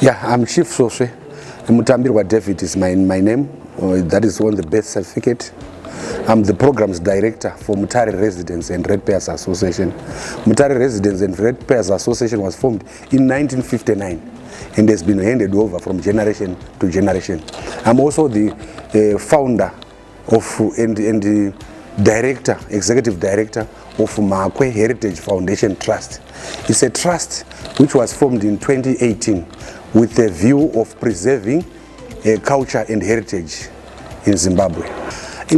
Yeah, I'm Chief Svosve. Mutambirwa David is my name. That is on the birth certificate. I'm the programs director for Mutare Residents and Ratepayers Association. Mutare Residents and Ratepayers Association was formed in 1959 and has been handed over from generation to generation. I'm also the founder of and the director, executive director of Makwe Heritage Foundation Trust. It's a trust which was formed in 2018 with a view of preserving culture and heritage in Zimbabwe.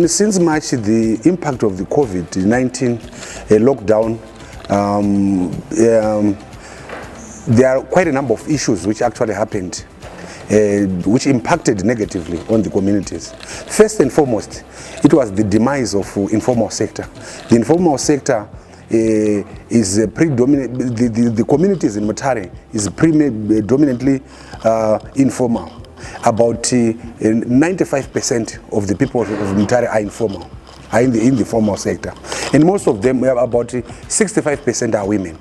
Since March, the impact of the COVID-19 lockdown, there are quite a number of issues which actually happened, which impacted negatively on the communities. First and foremost, it was the demise of informal sector. The informal sector is predominant. The communities in Mutare is predominantly informal. About 95% of the people of Mutare are informal, are in the formal sector, and most of them, about 65% are women.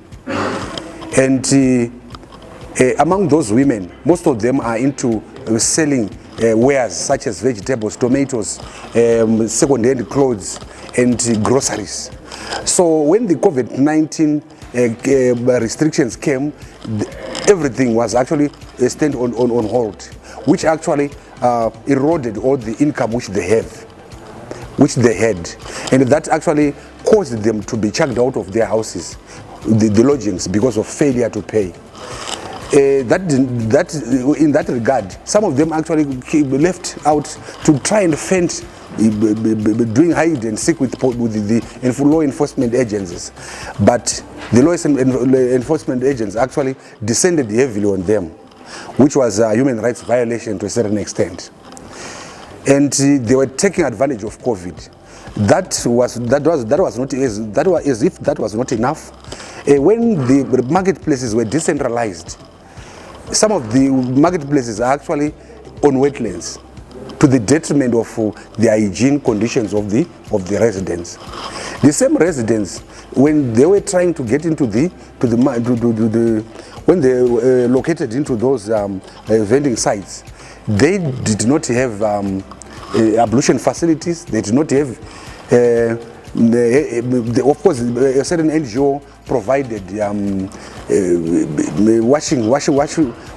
And among those women, most of them are into selling wares such as vegetables, tomatoes, second-hand clothes, and groceries. So when the COVID-19 restrictions came, everything was actually stand on hold, which actually eroded all the income which they had, and that actually caused them to be chucked out of their houses, the lodgings, because of failure to pay. In that regard, some of them actually left out to try and fend, doing hide and seek with the law enforcement agencies, but the law enforcement agents actually descended heavily on them, which was a human rights violation to a certain extent, and they were taking advantage of COVID. That was as if that was not enough. When the marketplaces were decentralized, some of the marketplaces are actually on wetlands, to the detriment of the hygiene conditions of the residents. The same residents, when they were trying to get into when they were located into those vending sites, they did not have ablution facilities. They did not have, of course, a certain NGO provided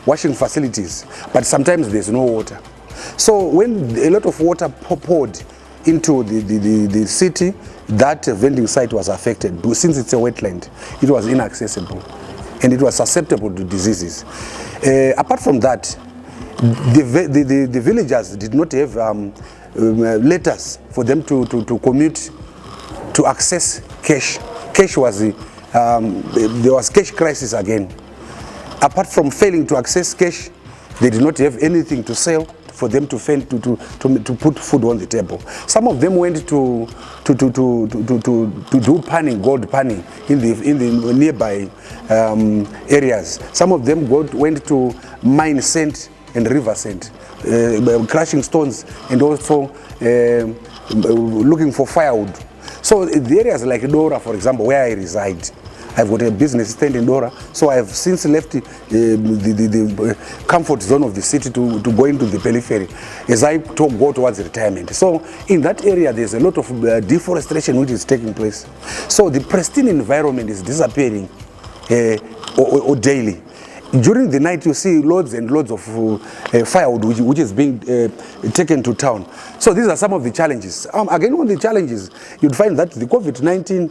washing facilities, but sometimes there's no water. So when a lot of water poured into the city, that vending site was affected. Since it's a wetland, it was inaccessible and it was susceptible to diseases. Apart from that, the villagers did not have letters for them to commute, to access cash. Cash was there was cash crisis again. Apart from failing to access cash, they did not have anything to sell for them to put food on the table. Some of them went to do panning, gold panning in the nearby areas. Some of them went to mine sand and river sand, crushing stones, and also looking for firewood. So the areas like Dora, for example, where I reside, I've got a business stand in Dora, so I've since left the comfort zone of the city to go into the periphery as I go towards retirement. So in that area, there's a lot of deforestation which is taking place. So the pristine environment is disappearing or daily. During the night, you see loads and loads of firewood which is being taken to town. So these are some of the challenges. Again, on the challenges, you'd find that the COVID-19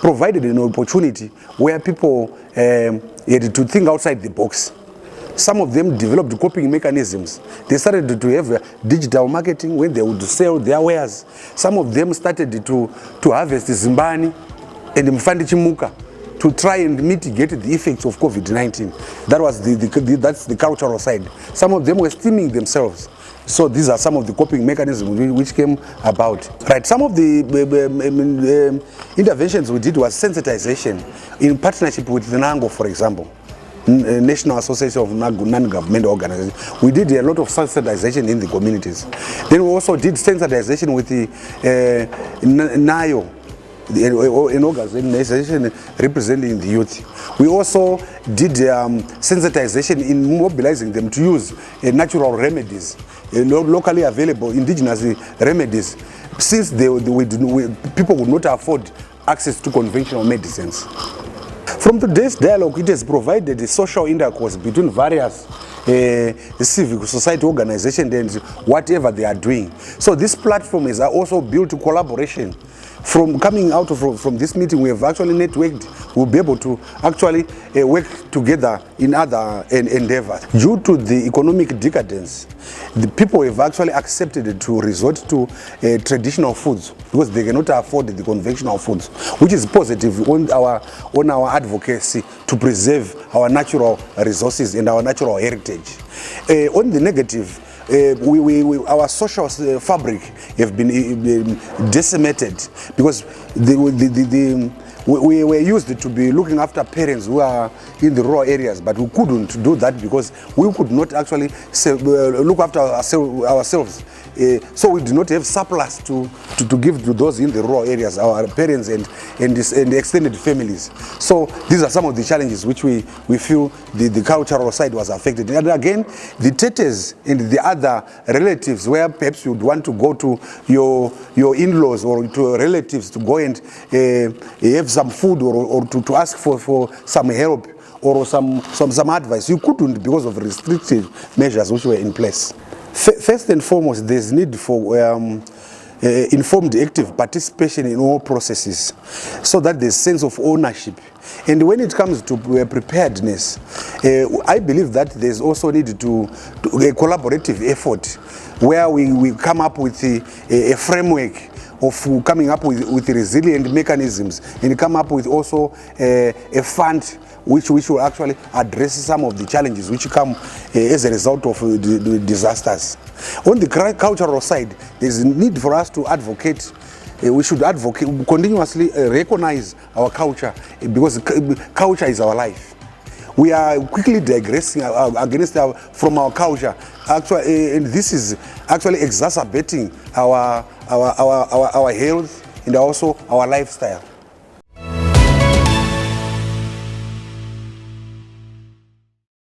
provided an opportunity where people had to think outside the box. Some of them developed coping mechanisms. They started to have digital marketing when they would sell their wares. Some of them started to harvest zimbani and mfandi chimuka, to try and mitigate the effects of COVID-19. That was that's the cultural side. Some of them were steaming themselves. So these are some of the coping mechanisms which came about. Right. Some of the interventions we did was sensitization in partnership with the NANGO, for example, National Association of Non-Governmental Organizations. We did a lot of sensitization in the communities. Then we also did sensitization with the NAYO, an organization representing the youth. We also did sensitization in mobilizing them to use natural remedies, locally available indigenous remedies, since people would not afford access to conventional medicines. From today's dialogue, it has provided a social intercourse between various civic society organizations and whatever they are doing. So this platform is also built to collaboration. From coming out from this meeting, we have actually networked. We'll be able to actually work together in other endeavors. Due to the economic decadence, the people have actually accepted to resort to traditional foods because they cannot afford the conventional foods, which is positive on our advocacy to preserve our natural resources and our natural heritage. On the negative, our social fabric have been decimated because we were used to be looking after parents who are in the rural areas, but we couldn't do that because we could not actually look after ourselves. So we do not have surplus to give to those in the rural areas, our parents and extended families. So these are some of the challenges which we feel the cultural side was affected. And again, the tetes and the other relatives, where perhaps you'd want to go to your in-laws or to relatives to go and have some food or to ask for some help or some advice. You couldn't because of restrictive measures which were in place. First and foremost, there's need for informed active participation in all processes so that there's sense of ownership. And when it comes to preparedness, I believe that there's also need to a collaborative effort where we come up with a framework of coming up with resilient mechanisms and come up with also a fund which will actually address some of the challenges which come as a result of the disasters. On the cultural side, there's a need for us to advocate. We should continuously recognize our culture because culture is our life. We are quickly digressing from our culture, actually, and this is actually exacerbating our health and also our lifestyle.